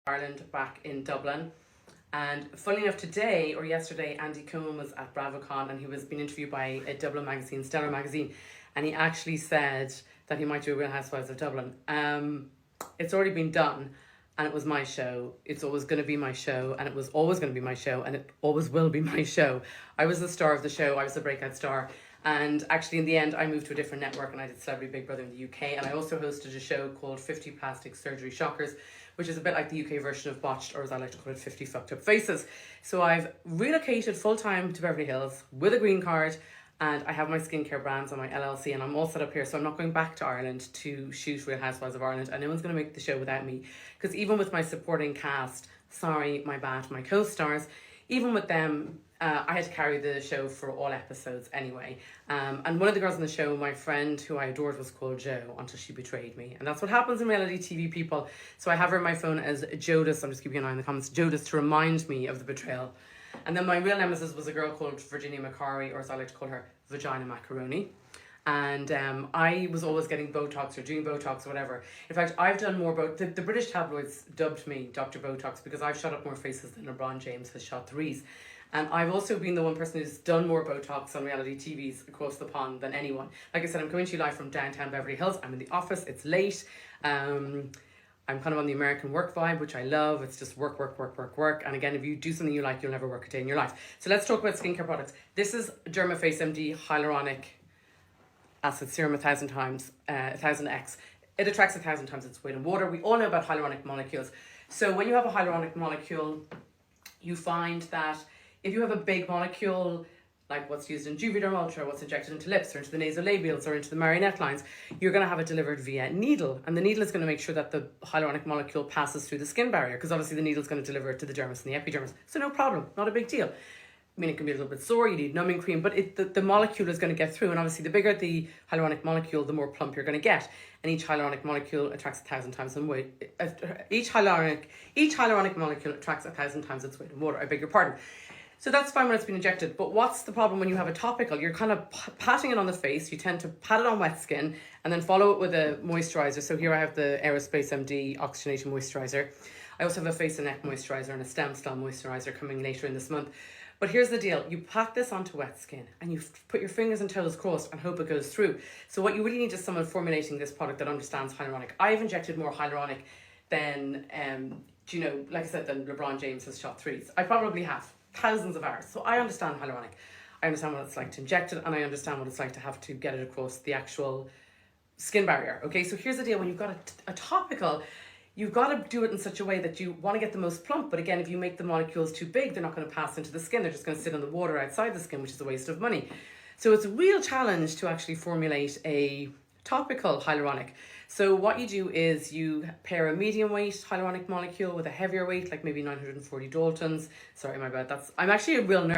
Ireland back in Dublin. And funnily enough, today or yesterday, Andy Cohen was at BravoCon and he was being interviewed by a Dublin magazine, Stellar magazine, and he actually said that he might do a Real Housewives of Dublin. It's already been done, and it was my show. It's always going to be my show, and it was always going to be my show, and it always will be my show. I was the star of the show. I was the breakout star. And actually, in the end, I moved to a different network and I did Celebrity Big Brother in the UK. And I also hosted a show called 50 Plastic Surgery Shockers, which is a bit like the UK version of Botched, or as I like to call it, 50 Fucked Up Faces. So I've relocated full-time to Beverly Hills with a green card, and I have my skincare brands on my LLC, and I'm all set up here. So I'm not going back to Ireland to shoot Real Housewives of Ireland, and no one's going to make the show without me. Because even with my supporting cast, sorry, my bad, my co-stars, even with them, I had to carry the show for all episodes anyway. And one of the girls on the show, my friend who I adored, was called Jo until she betrayed me. And that's what happens in reality TV, people. So I have her on my phone as Jodis. I'm just keeping an eye on the comments. Jodis, to remind me of the betrayal. And then my real nemesis was a girl called Virginia McCarry, or as I like to call her, Vagina Macaroni. And I was always getting Botox or doing Botox or whatever. In fact, I've done more the British tabloids dubbed me Dr. Botox because I've shot up more faces than LeBron James has shot threes. And I've also been the one person who's done more Botox on reality TVs across the pond than anyone. Like I said, I'm coming to you live from downtown Beverly Hills. I'm in the office, it's late. I'm kind of on the American work vibe, which I love. It's just work, work, work, work, work. And again, if you do something you like, you'll never work a day in your life. So let's talk about skincare products. This is Dermaface MD Hyaluronic Acid Serum 1,000 times, 1000x. It attracts 1,000 times its weight in water. We all know about hyaluronic molecules. So when you have a hyaluronic molecule, you find that if you have a big molecule, like what's used in Juvederm Ultra, what's injected into lips or into the nasolabials or into the marionette lines, you're going to have it delivered via needle. And the needle is going to make sure that the hyaluronic molecule passes through the skin barrier, because obviously the needle is going to deliver it to the dermis and the epidermis. So no problem, not a big deal. I mean, it can be a little bit sore, you need numbing cream, but the molecule is going to get through. And obviously the bigger the hyaluronic molecule, the more plump you're going to get. And each hyaluronic molecule attracts 1,000 times in weight. Each hyaluronic molecule attracts 1,000 times its weight in water. I beg your pardon. So that's fine when it's been injected, but what's the problem when you have a topical? You're kind of patting it on the face. You tend to pat it on wet skin and then follow it with a moisturizer. So here I have the Aerospace MD Oxygenating Moisturizer. I also have a face and neck moisturizer and a stem cell moisturizer coming later in this month. But here's the deal. You pat this onto wet skin and you put your fingers and toes crossed and hope it goes through. So what you really need is someone formulating this product that understands hyaluronic. I've injected more hyaluronic than, like I said, than LeBron James has shot threes. I probably have. Thousands of hours. So I understand hyaluronic. I understand what it's like to inject it, and I understand what it's like to have to get it across the actual skin barrier. Okay, so here's the deal. When you've got a topical, you've got to do it in such a way that you want to get the most plump. But again, if you make the molecules too big, they're not going to pass into the skin. They're just going to sit in the water outside the skin, which is a waste of money. So it's a real challenge to actually formulate a topical hyaluronic. So what you do is you pair a medium weight hyaluronic molecule with a heavier weight, like maybe 940 Daltons. Sorry, my bad. I'm actually a real nerd.